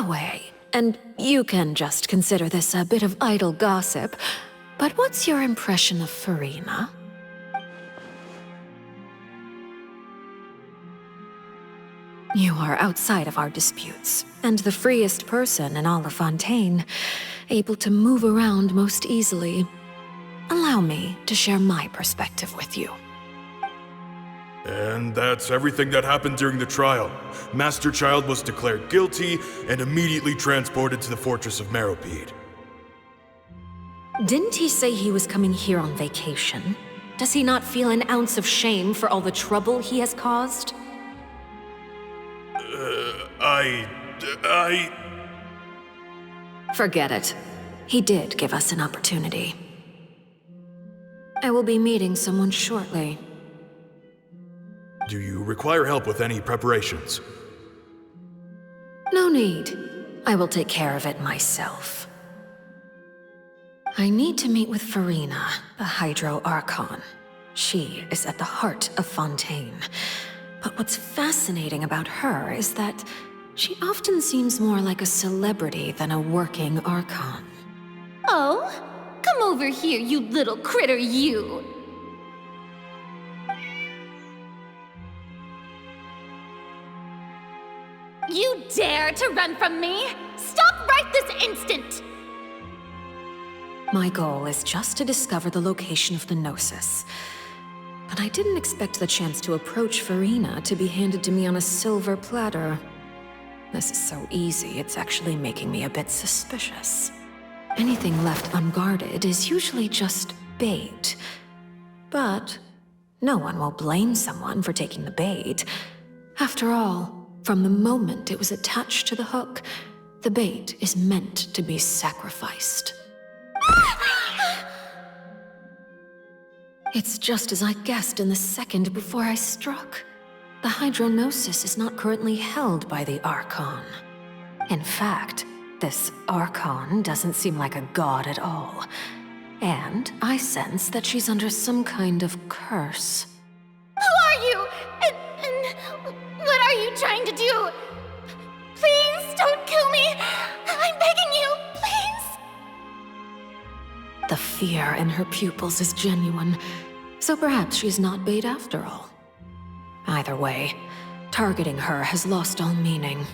the way, and you can just consider this a bit of idle gossip, but what's your impression of Furina? You are outside of our disputes, and the freest person in all of Fontaine, able to move around most easily. Allow me to share my perspective with you. And that's everything that happened during the trial. Master Child was declared guilty and immediately transported to the Fortress of Meropide. Didn't he say he was coming here on vacation? Does he not feel an ounce of shame for all the trouble he has caused? Forget it. He did give us an opportunity. I will be meeting someone shortly. Do you require help with any preparations? No need. I will take care of it myself. I need to meet with Furina, the Hydro Archon. She is at the heart of Fontaine. But what's fascinating about her is that she often seems more like a celebrity than a working Archon. Oh? Come over here, you little critter, you! You dare to run from me? Stop right this instant! My goal is just to discover the location of the Gnosis. But I didn't expect the chance to approach Furina to be handed to me on a silver platter. This is so easy, it's actually making me a bit suspicious. Anything left unguarded is usually just bait. But no one will blame someone for taking the bait. After all, from the moment it was attached to the hook, the bait is meant to be sacrificed. It's just as I guessed in the second before I struck. The Hydronosis is not currently held by the Archon. In fact, this Archon doesn't seem like a god at all. And I sense that she's under some kind of curse. Who are you? And what are you trying to do? Please don't kill me! I'm begging you, please! The fear in her pupils is genuine, so perhaps she's not bait after all. Either way, targeting her has lost all meaning.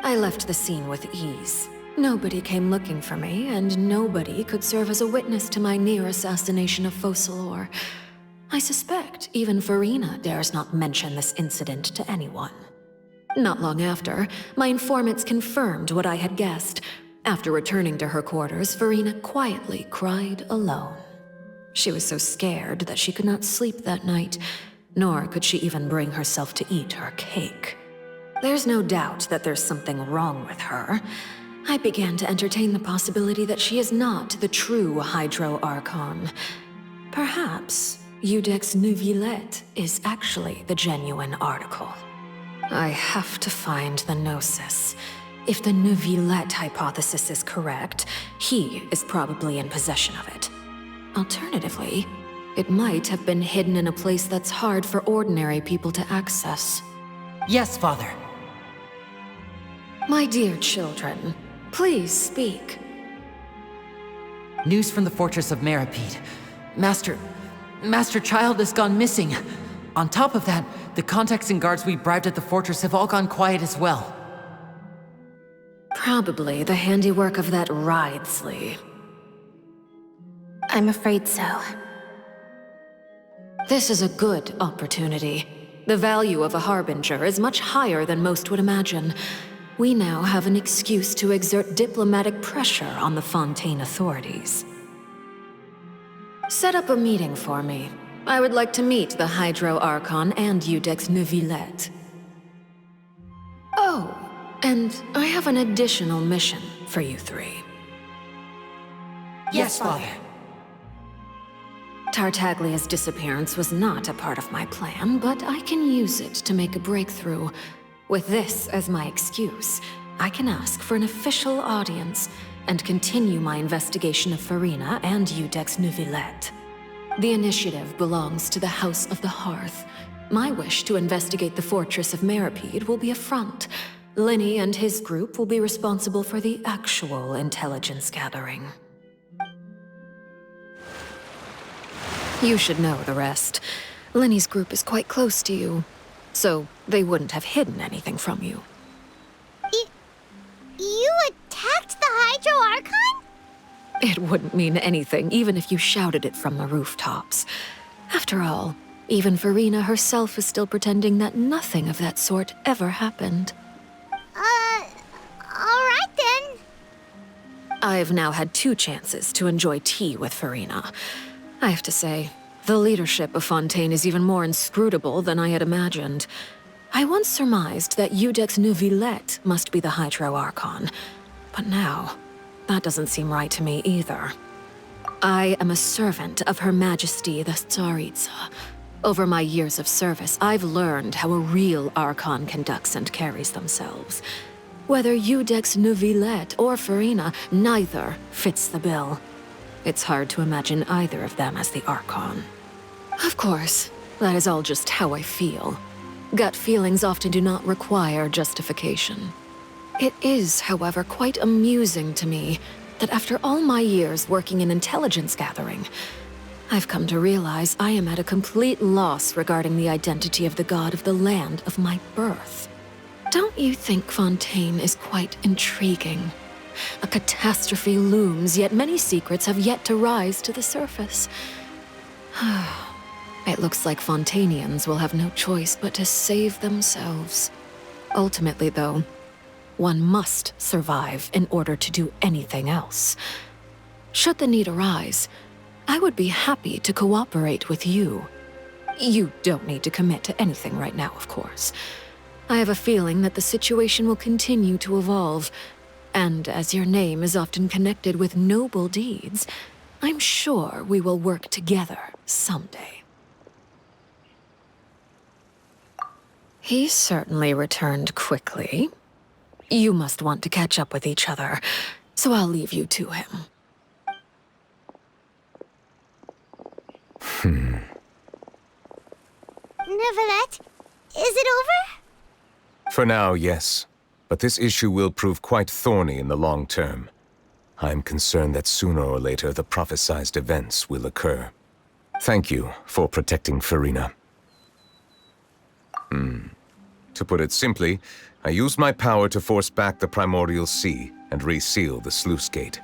I left the scene with ease. Nobody came looking for me, and nobody could serve as a witness to my near assassination of Focalor. I suspect even Furina dares not mention this incident to anyone. Not long after, my informants confirmed what I had guessed. After returning to her quarters, Furina quietly cried alone. She was so scared that she could not sleep that night, nor could she even bring herself to eat her cake. There's no doubt that there's something wrong with her. I began to entertain the possibility that she is not the true Hydro Archon. Perhaps Iudex Neuvillette is actually the genuine article. I have to find the Gnosis. If the Neuvillette hypothesis is correct, he is probably in possession of it. Alternatively, it might have been hidden in a place that's hard for ordinary people to access. Yes, Father. My dear children, please speak. News from the Fortress of Meropide. Master Child has gone missing. On top of that, the contacts and guards we bribed at the fortress have all gone quiet as well. Probably the handiwork of that Ridesley. I'm afraid so. This is a good opportunity. The value of a Harbinger is much higher than most would imagine. We now have an excuse to exert diplomatic pressure on the Fontaine authorities. Set up a meeting for me. I would like to meet the Hydro Archon and Iudex Neuvillette. Oh, and I have an additional mission for you three. Yes, Father. Tartaglia's disappearance was not a part of my plan, but I can use it to make a breakthrough. With this as my excuse, I can ask for an official audience and continue my investigation of Furina and Iudex Neuvillette. The initiative belongs to the House of the Hearth. My wish to investigate the fortress of Meripede will be a front. Lenny and his group will be responsible for the actual intelligence gathering. You should know the rest. Lenny's group is quite close to you, so they wouldn't have hidden anything from you. You attacked the Hydro Archon? It wouldn't mean anything, even if you shouted it from the rooftops. After all, even Furina herself is still pretending that nothing of that sort ever happened. Alright then. I've now had 2 chances to enjoy tea with Furina. I have to say, the leadership of Fontaine is even more inscrutable than I had imagined. I once surmised that Iudex Neuvillette must be the Hydro Archon, but now, that doesn't seem right to me either. I am a servant of Her Majesty the Tsaritsa. Over my years of service, I've learned how a real Archon conducts and carries themselves. Whether Iudex Neuvillette or Furina, neither fits the bill. It's hard to imagine either of them as the Archon. Of course, that is all just how I feel. Gut feelings often do not require justification. It is, however, quite amusing to me that after all my years working in intelligence gathering, I've come to realize I am at a complete loss regarding the identity of the god of the land of my birth. Don't you think Fontaine is quite intriguing? A catastrophe looms, yet many secrets have yet to rise to the surface. It looks like Fontainians will have no choice but to save themselves. Ultimately, though, one must survive in order to do anything else. Should the need arise, I would be happy to cooperate with you. You don't need to commit to anything right now, of course. I have a feeling that the situation will continue to evolve, and as your name is often connected with noble deeds, I'm sure we will work together someday. He certainly returned quickly. You must want to catch up with each other, so I'll leave you to him. Neuvillette, is it over? For now, yes. But this issue will prove quite thorny in the long term. I'm concerned that sooner or later the prophesized events will occur. Thank you for protecting Furina. To put it simply, I used my power to force back the Primordial Sea and reseal the sluice gate.